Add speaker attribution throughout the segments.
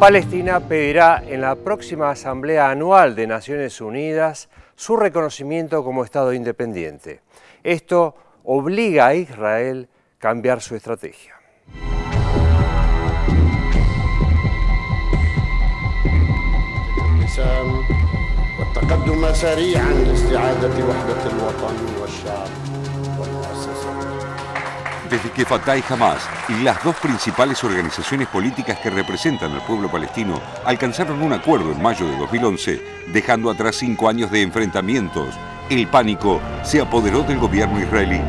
Speaker 1: Palestina pedirá en la próxima Asamblea Anual de Naciones Unidas su reconocimiento como Estado independiente. Esto obliga a Israel a cambiar su estrategia.
Speaker 2: Desde que Fatah y Hamas, las dos principales organizaciones políticas que representan al pueblo palestino, alcanzaron un acuerdo en mayo de 2011, dejando atrás 5 años de enfrentamientos, el pánico se apoderó del gobierno israelí.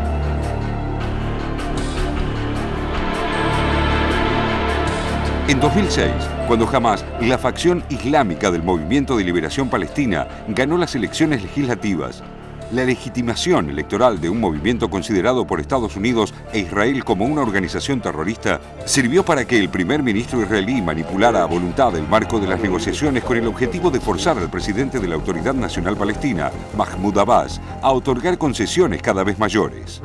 Speaker 2: En 2006, cuando Hamas, la facción islámica del Movimiento de Liberación Palestina, ganó las elecciones legislativas, la legitimación electoral de un movimiento considerado por Estados Unidos e Israel como una organización terrorista sirvió para que el primer ministro israelí manipulara a voluntad el marco de las negociaciones con el objetivo de forzar al presidente de la Autoridad Nacional Palestina, Mahmoud Abbas, a otorgar concesiones cada vez mayores.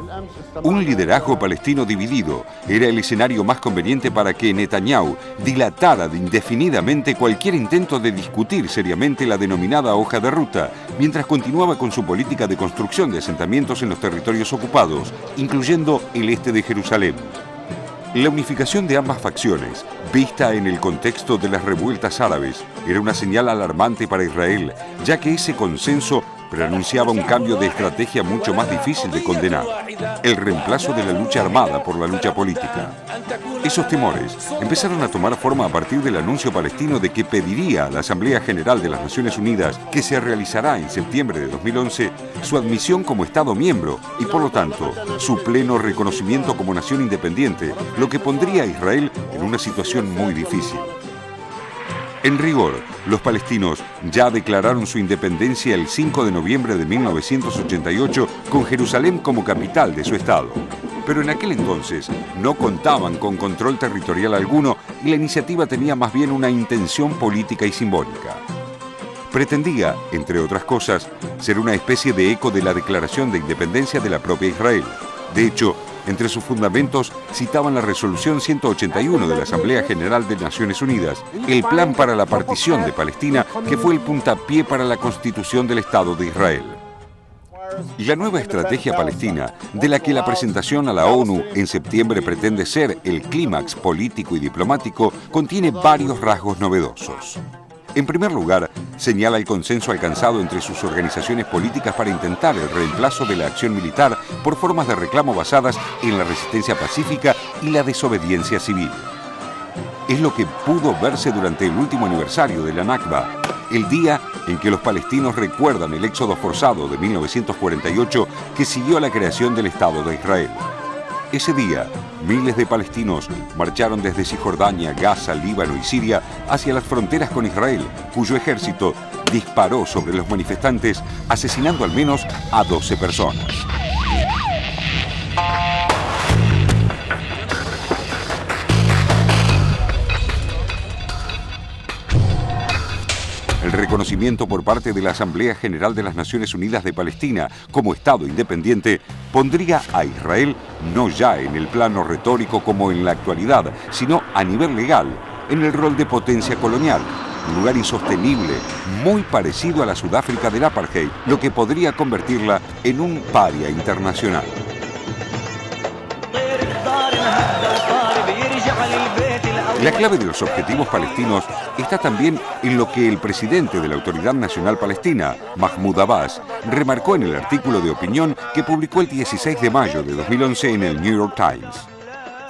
Speaker 2: Un liderazgo palestino dividido era el escenario más conveniente para que Netanyahu dilatara indefinidamente cualquier intento de discutir seriamente la denominada hoja de ruta, mientras continuaba con su política de construcción de asentamientos en los territorios ocupados, incluyendo el este de Jerusalén. La unificación de ambas facciones, vista en el contexto de las revueltas árabes, era una señal alarmante para Israel, ya que ese consenso preanunciaba un cambio de estrategia mucho más difícil de condenar, el reemplazo de la lucha armada por la lucha política. Esos temores empezaron a tomar forma a partir del anuncio palestino de que pediría a la Asamblea General de las Naciones Unidas, que se realizará en septiembre de 2011, su admisión como Estado miembro y, por lo tanto, su pleno reconocimiento como nación independiente, lo que pondría a Israel en una situación muy difícil. En rigor, los palestinos ya declararon su independencia el 5 de noviembre de 1988 con Jerusalén como capital de su estado. Pero en aquel entonces no contaban con control territorial alguno y la iniciativa tenía más bien una intención política y simbólica. Pretendía, entre otras cosas, ser una especie de eco de la declaración de independencia de la propia Israel. De hecho, entre sus fundamentos citaban la Resolución 181 de la Asamblea General de Naciones Unidas, el plan para la partición de Palestina, que fue el puntapié para la constitución del Estado de Israel. La nueva estrategia palestina, de la que la presentación a la ONU en septiembre pretende ser el clímax político y diplomático, contiene varios rasgos novedosos. En primer lugar, señala el consenso alcanzado entre sus organizaciones políticas para intentar el reemplazo de la acción militar por formas de reclamo basadas en la resistencia pacífica y la desobediencia civil. Es lo que pudo verse durante el último aniversario de la Nakba, el día en que los palestinos recuerdan el éxodo forzado de 1948 que siguió a la creación del Estado de Israel. Ese día, miles de palestinos marcharon desde Cisjordania, Gaza, Líbano y Siria hacia las fronteras con Israel, cuyo ejército disparó sobre los manifestantes, asesinando al menos a 12 personas. El reconocimiento por parte de la Asamblea General de las Naciones Unidas de Palestina como Estado independiente pondría a Israel no ya en el plano retórico como en la actualidad, sino a nivel legal, en el rol de potencia colonial, un lugar insostenible, muy parecido a la Sudáfrica del apartheid, lo que podría convertirla en un paria internacional. La clave de los objetivos palestinos está también en lo que el presidente de la Autoridad Nacional Palestina, Mahmoud Abbas, remarcó en el artículo de opinión que publicó el 16 de mayo de 2011 en el New York Times.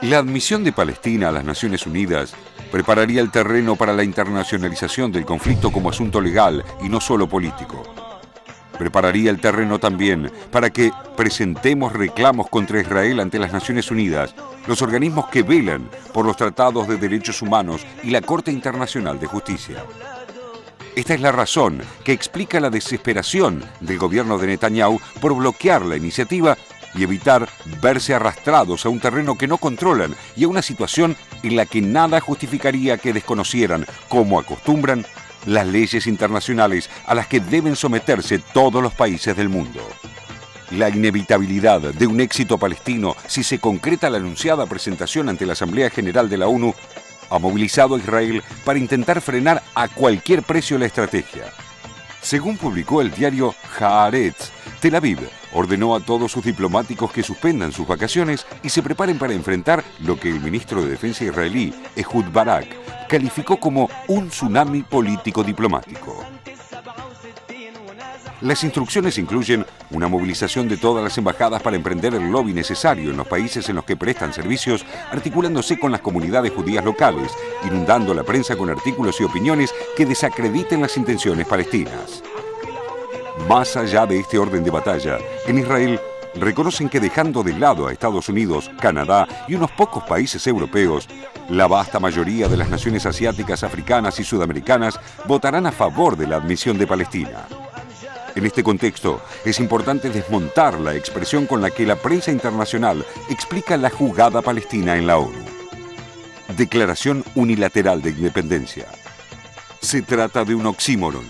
Speaker 2: La admisión de Palestina a las Naciones Unidas prepararía el terreno para la internacionalización del conflicto como asunto legal y no solo político. Prepararía el terreno también para que presentemos reclamos contra Israel ante las Naciones Unidas, los organismos que velan por los tratados de derechos humanos y la Corte Internacional de Justicia. Esta es la razón que explica la desesperación del gobierno de Netanyahu por bloquear la iniciativa y evitar verse arrastrados a un terreno que no controlan y a una situación en la que nada justificaría que desconocieran, como acostumbran, las leyes internacionales a las que deben someterse todos los países del mundo. La inevitabilidad de un éxito palestino si se concreta la anunciada presentación ante la Asamblea General de la ONU ha movilizado a Israel para intentar frenar a cualquier precio la estrategia. Según publicó el diario Haaretz, Tel Aviv ordenó a todos sus diplomáticos que suspendan sus vacaciones y se preparen para enfrentar lo que el ministro de Defensa israelí, Ehud Barak, calificó como un tsunami político-diplomático. Las instrucciones incluyen una movilización de todas las embajadas para emprender el lobby necesario en los países en los que prestan servicios, articulándose con las comunidades judías locales, inundando la prensa con artículos y opiniones que desacrediten las intenciones palestinas. Más allá de este orden de batalla, en Israel reconocen que dejando de lado a Estados Unidos, Canadá y unos pocos países europeos, la vasta mayoría de las naciones asiáticas, africanas y sudamericanas votarán a favor de la admisión de Palestina. En este contexto, es importante desmontar la expresión con la que la prensa internacional explica la jugada palestina en la ONU. Declaración unilateral de independencia. Se trata de un oxímoron.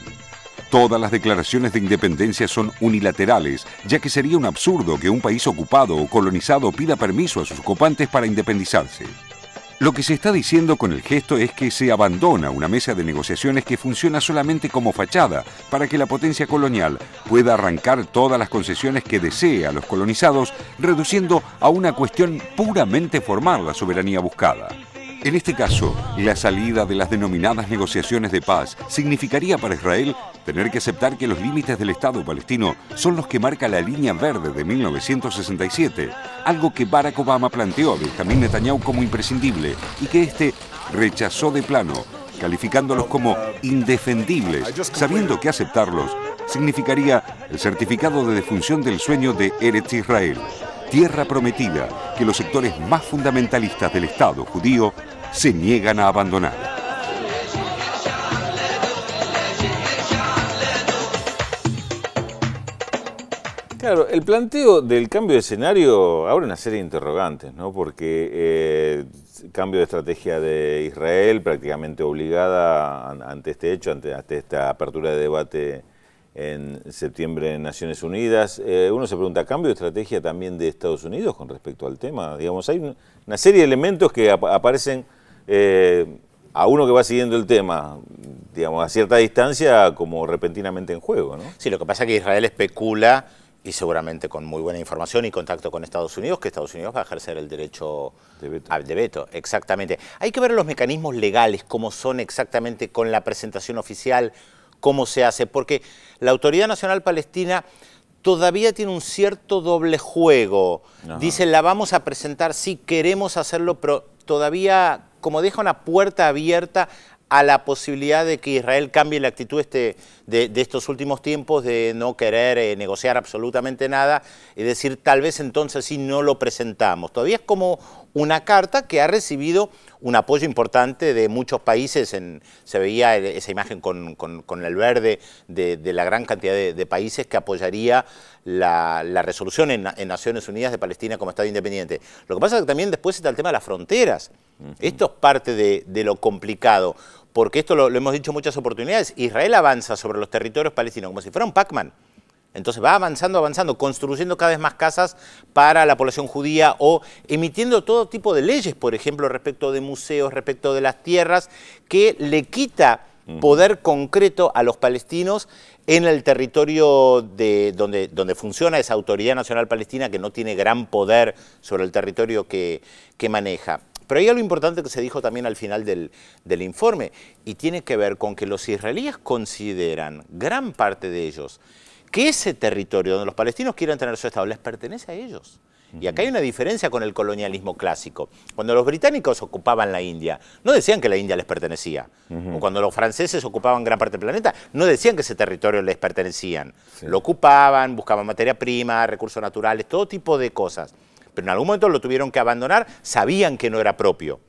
Speaker 2: Todas las declaraciones de independencia son unilaterales, ya que sería un absurdo que un país ocupado o colonizado pida permiso a sus ocupantes para independizarse. Lo que se está diciendo con el gesto es que se abandona una mesa de negociaciones que funciona solamente como fachada para que la potencia colonial pueda arrancar todas las concesiones que desee a los colonizados, reduciendo a una cuestión puramente formal la soberanía buscada. En este caso, la salida de las denominadas negociaciones de paz significaría para Israel tener que aceptar que los límites del Estado palestino son los que marca la línea verde de 1967, algo que Barack Obama planteó a Benjamín Netanyahu como imprescindible y que éste rechazó de plano, calificándolos como indefendibles, sabiendo que aceptarlos significaría el certificado de defunción del sueño de Eretz Israel, tierra prometida que los sectores más fundamentalistas del Estado judío se niegan a abandonar.
Speaker 3: Claro, el planteo del cambio de escenario abre una serie de interrogantes, ¿no? Porque cambio de estrategia de Israel, prácticamente obligada ante este hecho, ante esta apertura de debate en septiembre en Naciones Unidas. Uno se pregunta, ¿cambio de estrategia también de Estados Unidos con respecto al tema? Digamos, hay una serie de elementos que aparecen a uno que va siguiendo el tema, digamos, a cierta distancia, como repentinamente en juego, ¿no?
Speaker 4: Sí, lo que pasa es que Israel especula, y seguramente con muy buena información y contacto con Estados Unidos, que Estados Unidos va a ejercer el derecho de veto. Exactamente. Hay que ver los mecanismos legales, cómo son exactamente con la presentación oficial, cómo se hace, porque la Autoridad Nacional Palestina todavía tiene un cierto doble juego. Ajá. Dice, la vamos a presentar, sí, queremos hacerlo, pero todavía como deja una puerta abierta a la posibilidad de que Israel cambie la actitud de estos últimos tiempos de no querer negociar absolutamente nada, es decir, tal vez entonces sí no lo presentamos. Todavía es como una carta que ha recibido un apoyo importante de muchos países, se veía esa imagen con el verde de la gran cantidad de países que apoyaría la resolución en Naciones Unidas de Palestina como Estado independiente. Lo que pasa es que también después está el tema de las fronteras. Esto es parte de lo complicado, porque esto lo hemos dicho en muchas oportunidades. Israel avanza sobre los territorios palestinos como si fuera un Pac-Man. Entonces va avanzando, construyendo cada vez más casas para la población judía o emitiendo todo tipo de leyes, por ejemplo, respecto de museos, respecto de las tierras, que le quita poder concreto a los palestinos en el territorio donde funciona esa Autoridad Nacional Palestina, que no tiene gran poder sobre el territorio que maneja. Pero hay algo importante que se dijo también al final del informe, y tiene que ver con que los israelíes consideran, gran parte de ellos, que ese territorio donde los palestinos quieren tener su Estado les pertenece a ellos. Y acá hay una diferencia con el colonialismo clásico. Cuando los británicos ocupaban la India, no decían que la India les pertenecía. O cuando los franceses ocupaban gran parte del planeta, no decían que ese territorio les pertenecían. Sí. Lo ocupaban, buscaban materia prima, recursos naturales, todo tipo de cosas. Pero en algún momento lo tuvieron que abandonar, sabían que no era propio.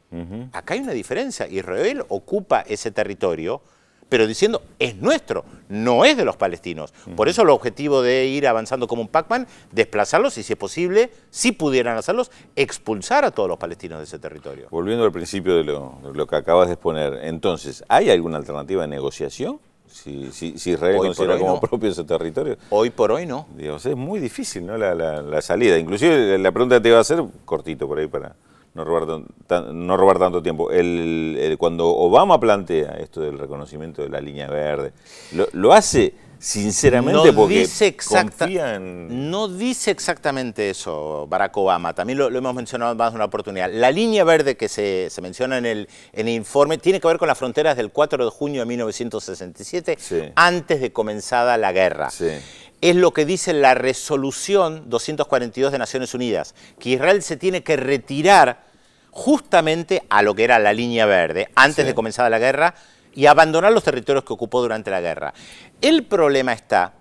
Speaker 4: Acá hay una diferencia. Israel ocupa ese territorio, pero diciendo, es nuestro, no es de los palestinos. Por eso el objetivo de ir avanzando como un Pac-Man, desplazarlos y, si es posible, si pudieran hacerlos, expulsar a todos los palestinos de ese territorio.
Speaker 3: Volviendo al principio de lo que acabas de exponer, entonces, ¿hay alguna alternativa de negociación? Si Israel considera como propio ese territorio.
Speaker 4: Hoy por hoy no.
Speaker 3: Digamos, es muy difícil, ¿no? La salida. Inclusive la pregunta que te iba a hacer, cortito por ahí para no robar tanto tiempo. Cuando Obama plantea esto del reconocimiento de la línea verde, lo hace sinceramente porque confía en...
Speaker 4: No dice exactamente eso Barack Obama, también lo hemos mencionado más de una oportunidad. La línea verde que se menciona en el informe tiene que ver con las fronteras del 4 de junio de 1967, sí, antes de comenzada la guerra. Sí. Es lo que dice la resolución 242 de Naciones Unidas, que Israel se tiene que retirar justamente a lo que era la línea verde, antes, sí, de comenzada la guerra, y abandonar los territorios que ocupó durante la guerra. El problema está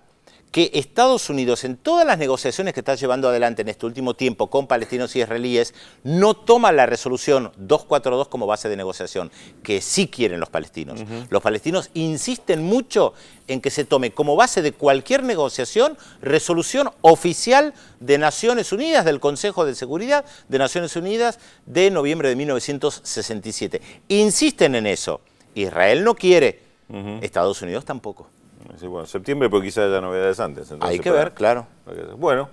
Speaker 4: que Estados Unidos, en todas las negociaciones que está llevando adelante en este último tiempo con palestinos y israelíes, no toma la resolución 242 como base de negociación, que sí quieren los palestinos. Los palestinos insisten mucho en que se tome como base de cualquier negociación resolución oficial de Naciones Unidas, del Consejo de Seguridad de Naciones Unidas de noviembre de 1967. Insisten en eso. Israel no quiere, Estados Unidos tampoco.
Speaker 3: Sí, bueno, septiembre, pero quizás haya novedades antes.
Speaker 4: Hay que ver, claro.
Speaker 3: Bueno,